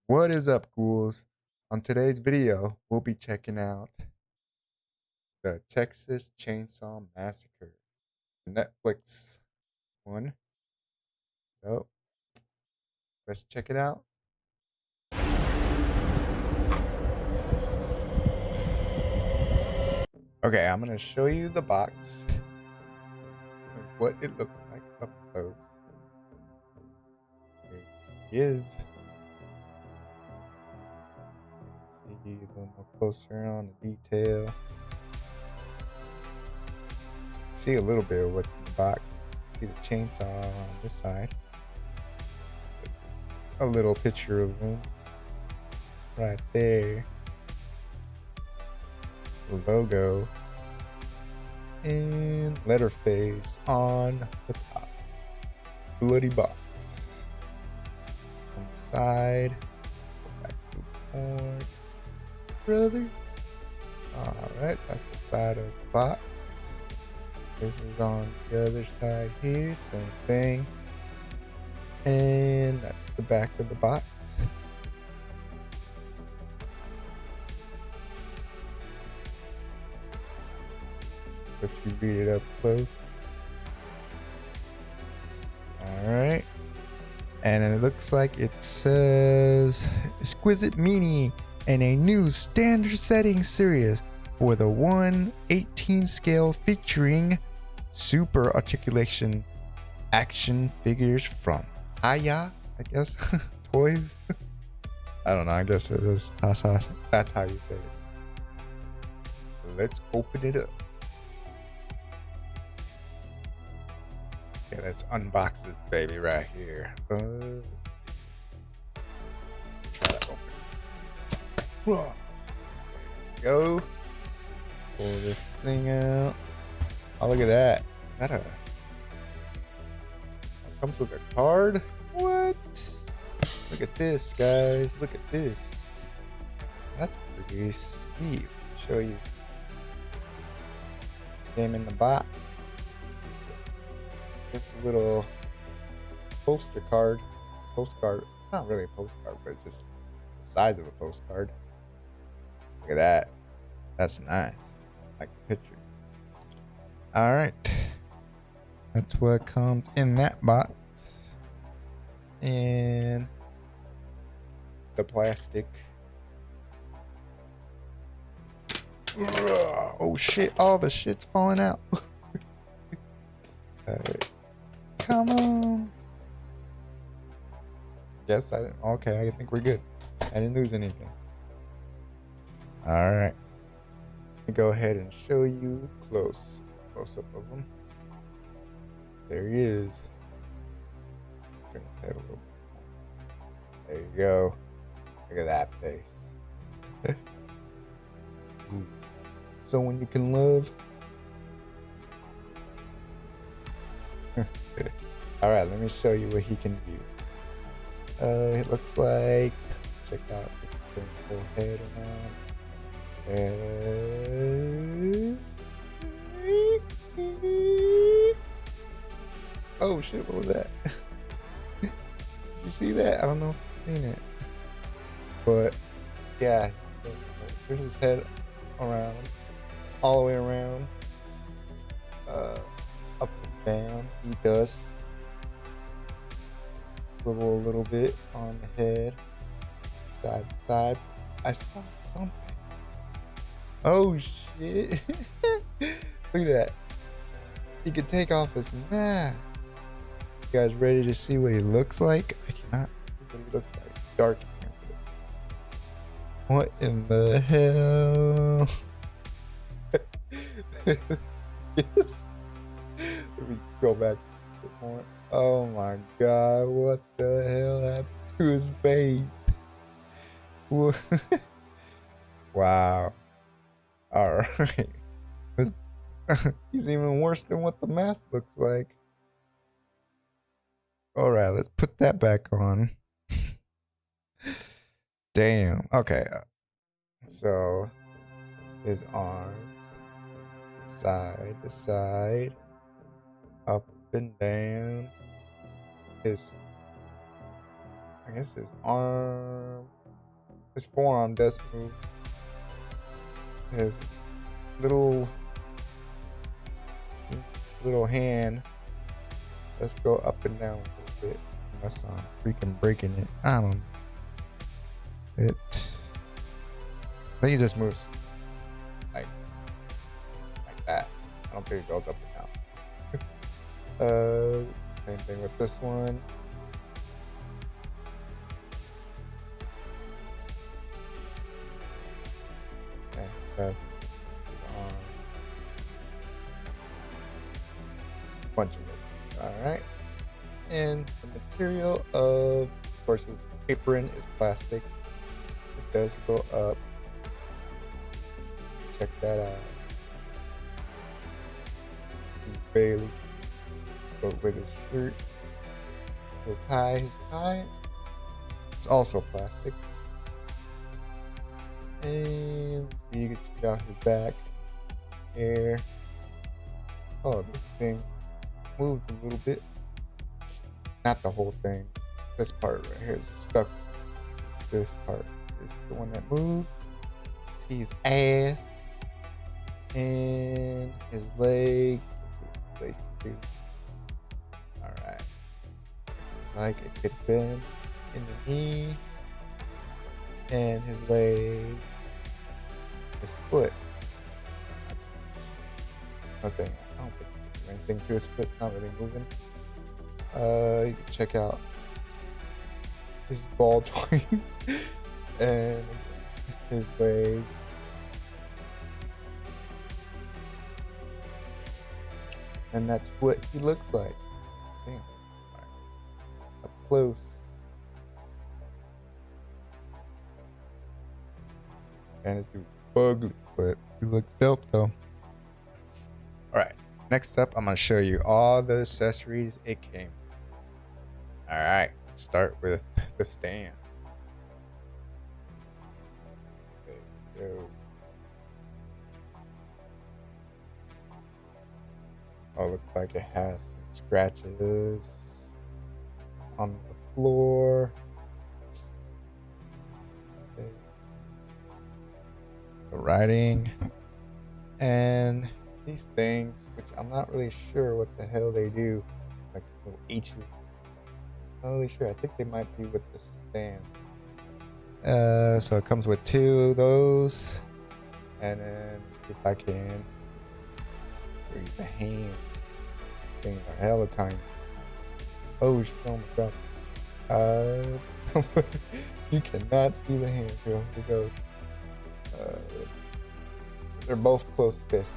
What is up, ghouls? On today's video, we'll be checking out the Texas Chainsaw Massacre, the Netflix one. So let's check it out. Okay, I'm gonna show you the box and what it looks like up close. There she is. See a little more closer on the detail. See a little bit of what's in the box. See the chainsaw on this side. A little picture of him right there. The logo and Leatherface on the top. Bloody box. On the side. Go back to the point. Brother. Alright, that's the side of the box. This is on the other side here, same thing. And that's the back of the box. Let you read it up close. Alright. And it looks like it says Exquisite Meanie and a new standard setting series for the 1/18 scale featuring super articulation action figures from Aya, I guess. Toys. I don't know, I guess it is. That's how you say it. Let's open it up. Okay, let's unbox this baby right here. Let's see. Try to open it. Whoa. There we go. Pull this thing out. Oh, look at that. Is that a... Comes with a card? What? Look at this, guys. Look at this. That's pretty sweet. Show you. Game in the box. Just a little poster card. Postcard. It's not really a postcard, but it's just the size of a postcard. Look at that. That's nice. I like the picture. Alright. That's what comes in that box. And the plastic. Oh shit, all the shit's falling out. Alright. Come on. Yes, I didn't. Okay, I think we're good. I didn't lose anything. Alright. Let me go ahead and show you close up of him. There he is. Turn his head a little. There you go. Look at that face. Someone you can love. All right, let me show you what he can do. It looks like. Check out. Turn the whole head around. Oh shit! What was that? Did you see that? I don't know if you've seen it, but yeah, turns his head around, all the way around, up and down. He does swivel a little bit on the head, side to side. I saw something. Oh shit! Look at that. He can take off his mask. You guys ready to see what he looks like? I cannot see what he looks like. Dark in here. What in the hell? Let me go back a bit more. Oh my god, what the hell happened to his face? Wow. Alright. He's even worse than what the mask looks like. Alright, let's put that back on. Damn. Okay. So, his arms, side to side, up and down. I guess his arm, his forearm does move. His little hand does go up and down a little bit, unless I'm freaking breaking it. I don't know. I think it just moves like that. I don't think it goes up and down. Same thing with this one. And that's bunch of it. All right. And the material of course, his apron is plastic. It does go up. Check that out. Bailey. Go with his shirt. He'll tie his tie. It's also plastic. And you can check out his back here. Oh, this thing moved a little bit. Not the whole thing. This part right here is stuck. This part is the one that moves. See his ass and his legs. Let's see what his legs can do. Alright. It's like it could bend in the knee and his leg, his foot. Nothing. I don't think anything to his foot's not really moving. You can check out his ball joint and his leg. And that's what he looks like. Damn. Right. Up close. And this dude's ugly, but he looks dope though. Alright. Next up, I'm going to show you all the accessories it came with. Alright, let's start with the stand. There we go. Oh, looks like it has some scratches on the floor. Okay. The writing. And these things, which I'm not really sure what the hell they do, like little H's. Not really sure. I think they might be with the stand. So it comes with 2 of those, and then if I can, here's the hand. Things are hella tiny. Oh shit! Oh my god. You cannot see the hand. Here it goes. They're both close fists.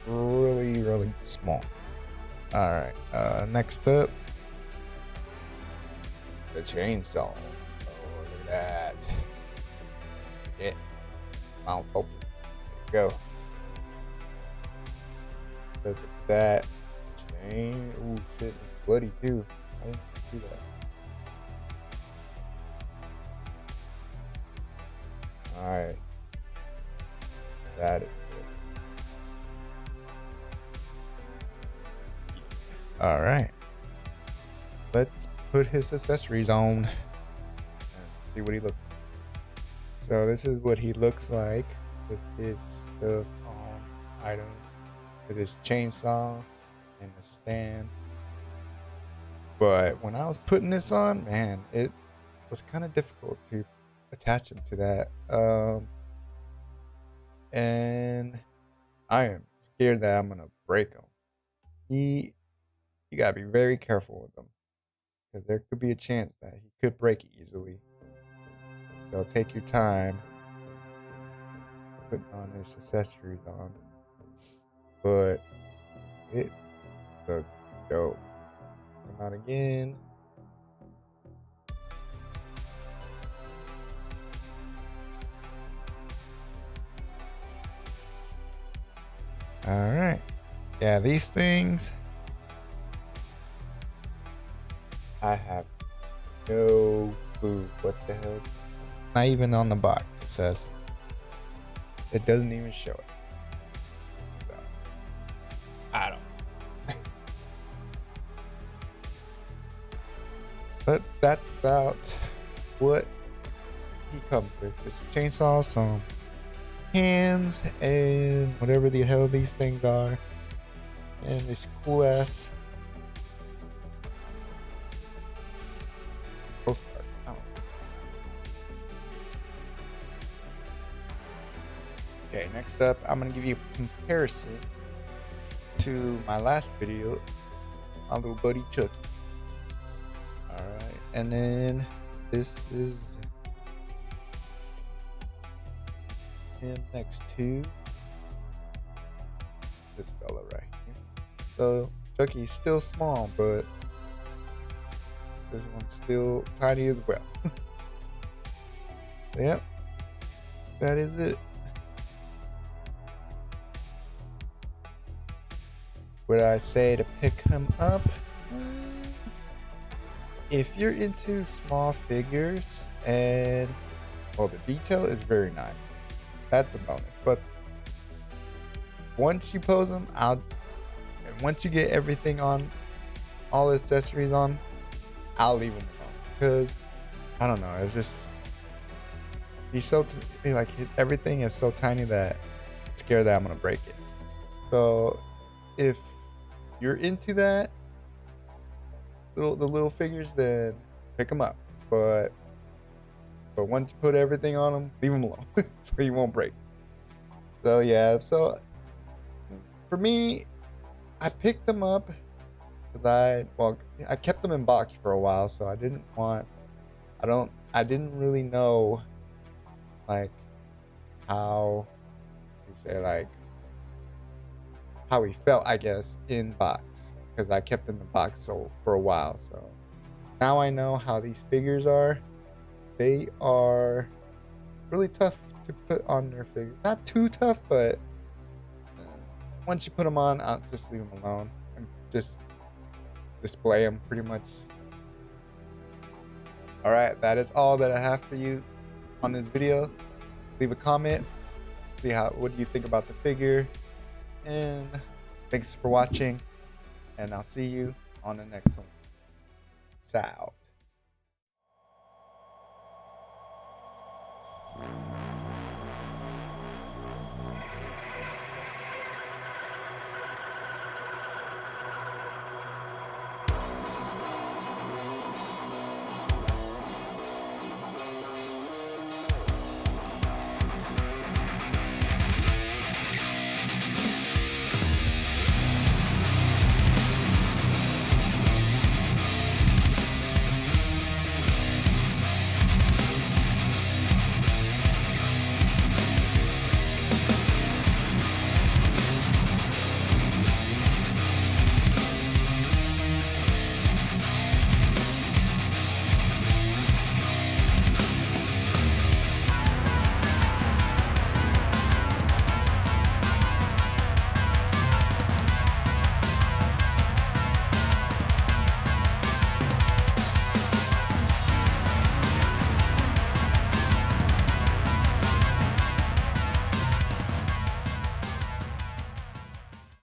Really, really small. All right. Next up, the chainsaw. Oh, look at that. Yeah. Mount open. There you go. Look at that chain. Ooh, shit. It's bloody too. I didn't see that. Alright. That is it. Alright. Let's put his accessories on and see what he looks like. So this is what he looks like with his stuff on his item, with his chainsaw and the stand. But when I was putting this on, man, it was kind of difficult to attach him to that. And I am scared that I'm gonna break him. You gotta be very careful with him, because there could be a chance that he could break easily. So take your time putting on his accessories on. But it looks dope. Come out again. All right. Yeah, these things, I have no clue what the hell. Not even on the box it says. It doesn't even show it. So, I don't know. But that's about what he comes with. Just a chainsaw, some hands, and whatever the hell these things are. And this cool ass postcard. I don't know. Okay, next up, I'm gonna give you a comparison to my last video, my little buddy Chucky. Alright, and then this is him next to this fella right here. So Chucky's still small, but this one's still tiny as well. Yep, that is it. Would I say to pick him up? If you're into small figures and, well, the detail is very nice, that's a bonus. But once you pose them out, and once you get everything on, all the accessories on, I'll leave him alone. Because, I don't know, it's just, he's so, everything is so tiny that I'm scared that I'm going to break it. So, if you're into that, the little figures, then pick them up. But once you put everything on them, leave them alone so you won't break. So yeah, so for me, I picked them up because I kept them in box for a while, so I didn't really know like how you say, like how he felt, I guess, in box, because I kept in the box for a while. So now I know how these figures are. They are really tough to put on their figure. Not too tough, but once you put them on, I'll just leave them alone and just display them pretty much. All right, that is all that I have for you on this video. Leave a comment. See what do you think about the figure. And thanks for watching, and I'll see you on the next one. Peace out.